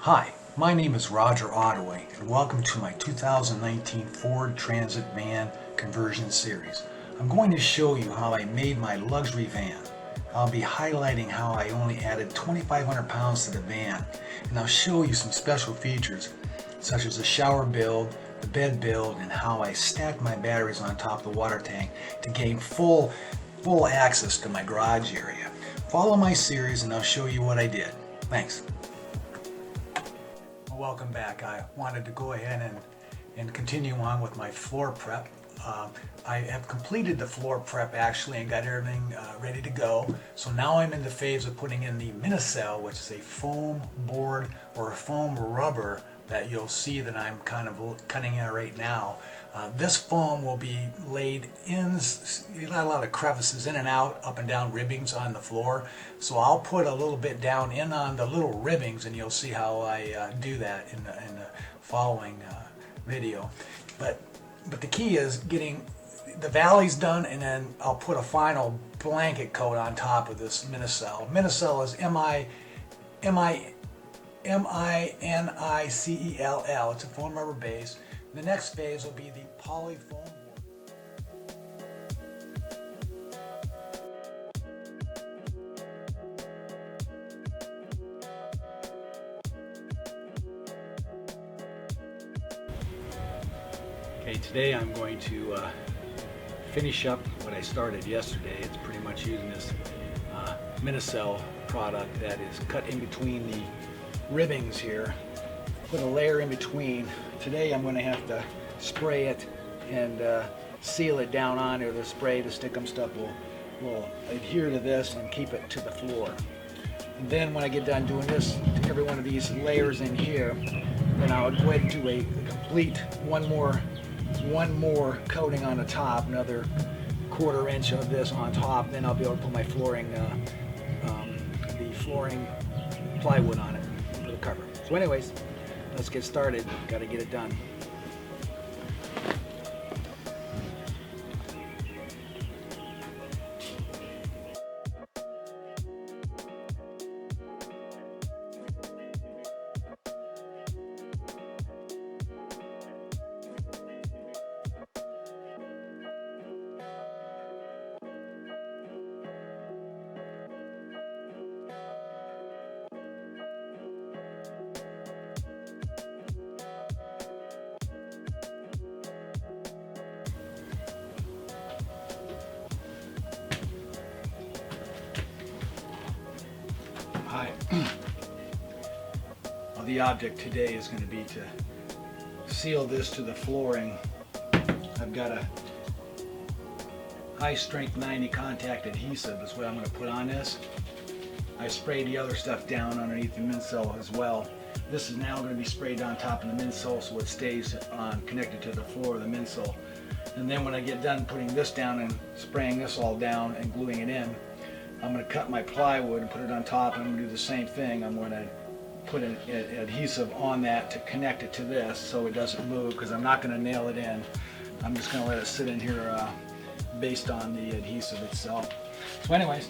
Hi, my name is Roger Ottaway and welcome to my 2019 Ford Transit van conversion series. I'm going to show you how I made my luxury van. I'll be highlighting how I only added 2,500 pounds to the van, and I'll show you some special features such as the shower build, the bed build, and how I stacked my batteries on top of the water tank to gain full access to my garage area. Follow my series and I'll show you what I did. Thanks. Welcome back. I wanted to go ahead and continue on with my floor prep. I have completed the floor prep actually and got everything ready to go. So now I'm in the phase of putting in the minicell, which is a foam board or a foam rubber that you'll see that I'm kind of cutting in right now. This foam will be laid in, got a lot of crevices in and out, up and down ribbings on the floor. So I'll put a little bit down in on the little ribbings and you'll see how I do that in the following video. But the key is getting the valleys done, and then I'll put a final blanket coat on top of this minicell. Minicell is M-I-N-I-C-E-L-L. It's a foam rubber base. The next phase will be the poly foam board. Okay, today I'm going to finish up what I started yesterday. It's pretty minicell using this minicell product that is cut in between the ribbings here. Put a layer in between. Today I'm going to have to spray it and seal it down on there. The spray, the stickum stuff will adhere to this and keep it to the floor. And then when I get done doing this to every one of these layers in here, then I'll go ahead and do a complete one more coating on the top, another 1/4 inch of this on top. Then I'll be able to put my flooring, the flooring plywood on it for the cover. So anyways, let's get started. Got to get it done. Hi. Well, the object today is going to be to seal this to the flooring. I've got a high strength 90 contact adhesive. That's what I'm going to put on this. I sprayed the other stuff down underneath the midsole as well. This is now going to be sprayed on top of the midsole so it stays connected to the floor of the midsole. And then when I get done putting this down and spraying this all down and gluing it in, I'm going to cut my plywood and put it on top, and I'm going to do the same thing. I'm going to put an adhesive on that to connect it to this so it doesn't move, because I'm not going to nail it in. I'm just going to let it sit in here based on the adhesive itself. So anyways,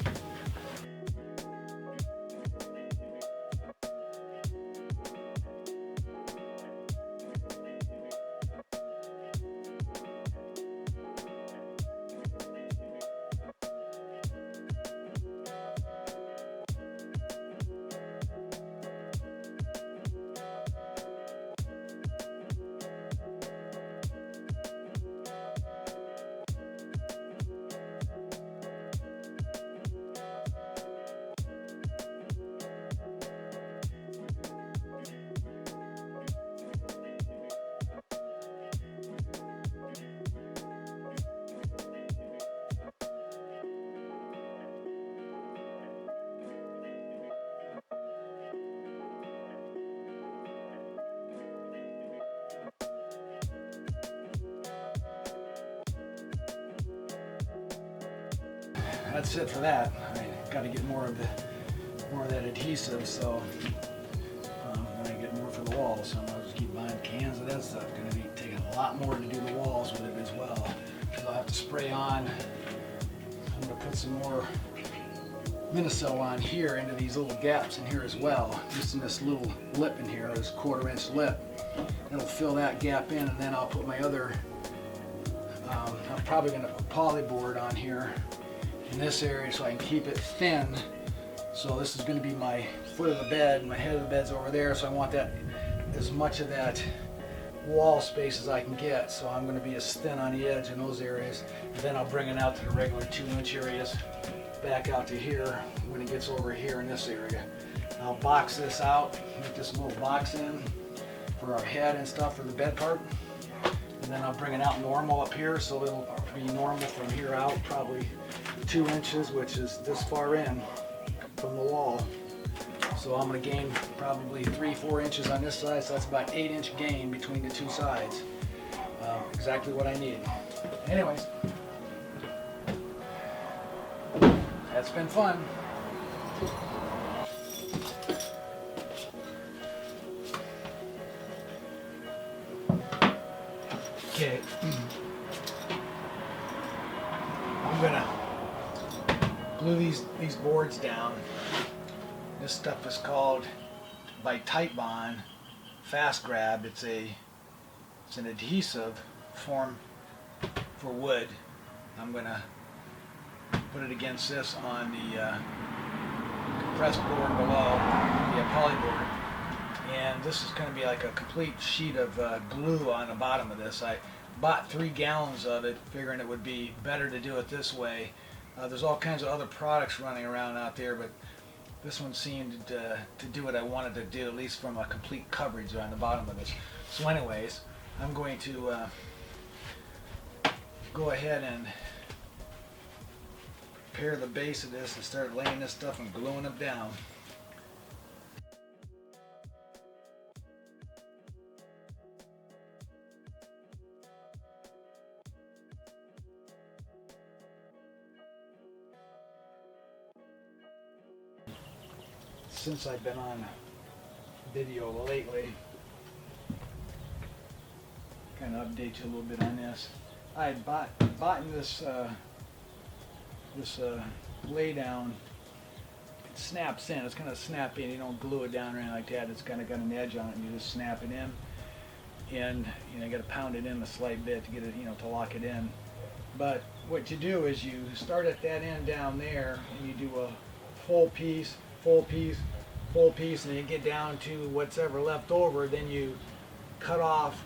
that's it for that. I got to get more of that adhesive, so then I get more for the walls. So I'm gonna just keep buying cans of that stuff. Going to be taking a lot more to do the walls with it as well. So I'll have to spray on. I'm going to put some more minicell on here into these little gaps in here as well, just in this little lip in here, this 1/4 inch lip. It'll fill that gap in, and then I'll put my other, I'm probably going to put polyboard on here in this area so I can keep it thin. So this is going to be my foot of the bed, my head of the bed's over there, so I want that, as much of that wall space as I can get. So I'm going to be as thin on the edge in those areas, and then I'll bring it out to the regular 2-inch areas, back out to here when it gets over here in this area. I'll box this out, make this little box in for our head and stuff for the bed part, and then I'll bring it out normal up here, so it'll be normal from here out, probably 2 inches, which is this far in from the wall. So I'm going to gain probably 3-4 inches on this side, so that's about 8-inch gain between the two sides. Exactly what I need. Anyways, that's been fun. Okay, I'm gonna glue these boards down. This stuff is called by Tight Bond Fast Grab. It's an adhesive form for wood. I'm gonna put it against this on the compressed board below, the polyboard, and this is going to be like a complete sheet of glue on the bottom of this. I bought 3 gallons of it, figuring it would be better to do it this way. There's all kinds of other products running around out there, but this one seemed to do what I wanted to do, at least from a complete coverage on the bottom of this. So anyways, I'm going to go ahead and prepare the base of this and start laying this stuff and gluing it down. Since I've been on video lately, kind of update you a little bit on this. I had bought this lay down. It snaps in. It's kind of snappy, and you don't glue it down or anything like that. It's kind of got an edge on it, and you just snap it in. And you got to pound it in a slight bit to get it, to lock it in. But what you do is you start at that end down there, and you do a full piece, full piece, full piece, and then you get down to what's ever left over. Then you cut off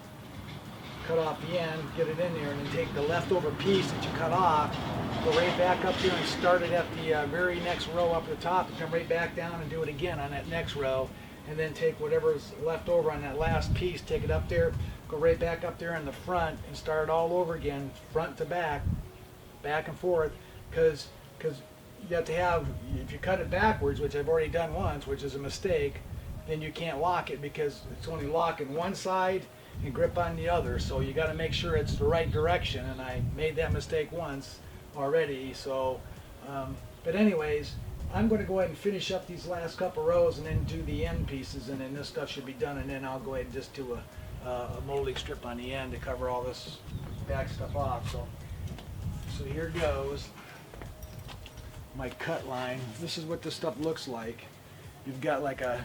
the end, get it in there, and then take the leftover piece that you cut off, go right back up there and start it at the very next row up at the top, and come right back down and do it again on that next row, and then take whatever's left over on that last piece, take it up there, go right back up there in the front, and start it all over again, front to back and forth, because you have to have, if you cut it backwards, which I've already done once, which is a mistake, then you can't lock it because it's only locking one side and grip on the other. So you got to make sure it's the right direction, and I made that mistake once already. So, but anyways, I'm going to go ahead and finish up these last couple rows and then do the end pieces, and then this stuff should be done, and then I'll go ahead and just do a molding strip on the end to cover all this back stuff off. So here goes my cut line. This is what this stuff looks like. You've got like an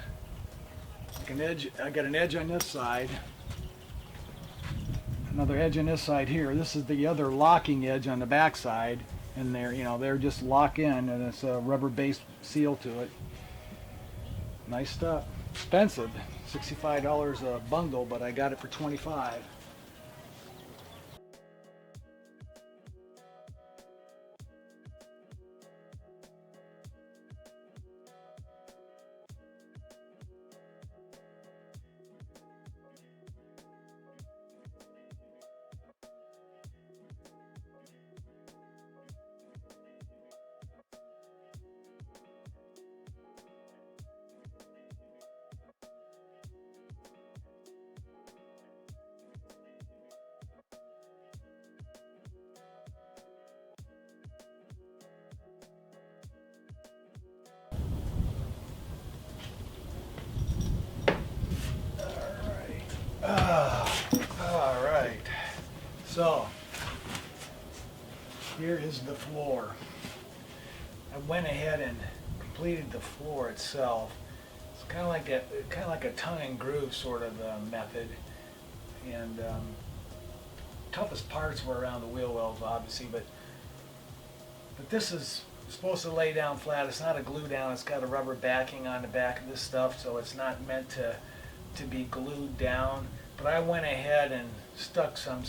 edge. I got an edge on this side, another edge on this side here. This is the other locking edge on the back side, and they're just lock in, and it's a rubber based seal to it. Nice stuff. Expensive, $65 a bundle, but I got it for $25. All right, so here is the floor. I went ahead and completed the floor itself. It's kind of like a tongue and groove sort of method. And toughest parts were around the wheel wells, obviously, but this is supposed to lay down flat. It's not a glue down. It's got a rubber backing on the back of this stuff, so it's not meant to be glued down. But I went ahead and stuck some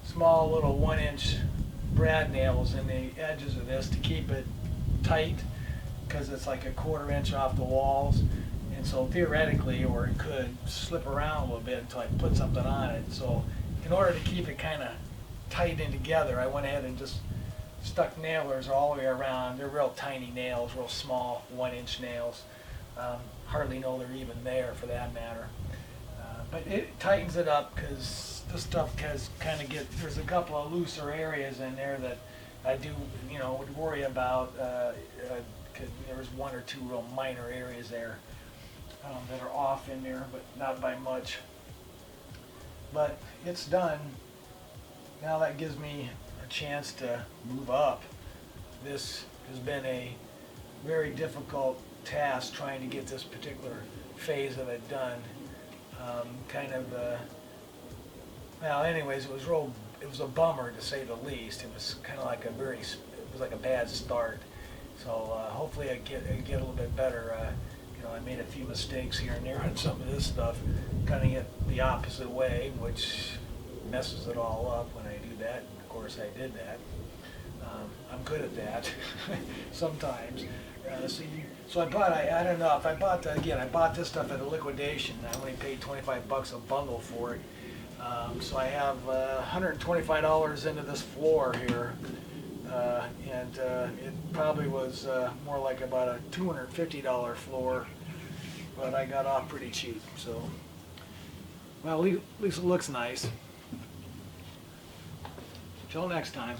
small little 1-inch brad nails in the edges of this to keep it tight, because it's like a 1/4 inch off the walls. And so theoretically, or it could slip around a little bit until I put something on it. So in order to keep it kind of tight in together, I went ahead and just stuck nailers all the way around. They're real tiny nails, real small 1-inch nails. Hardly know they're even there for that matter. But it tightens it up, because this stuff has there's a couple of looser areas in there that I do, would worry about, because there was 1 or 2 real minor areas there that are off in there, but not by much. But it's done. Now that gives me a chance to move up. This has been a very difficult task, trying to get this particular phase of it done. Well, anyways, it was a bummer, to say the least. It was kind of like a bad start. So hopefully I get a little bit better. I made a few mistakes here and there on some of this stuff, cutting it the opposite way, which messes it all up when I do that. And of course I did that. I'm good at that sometimes. So I bought, I don't know, if I bought, I bought this stuff at a liquidation. I only paid $25 a bundle for it. So I have $125 into this floor here. And it probably was more like about a $250 floor, but I got off pretty cheap. So, well, at least it looks nice. Till next time.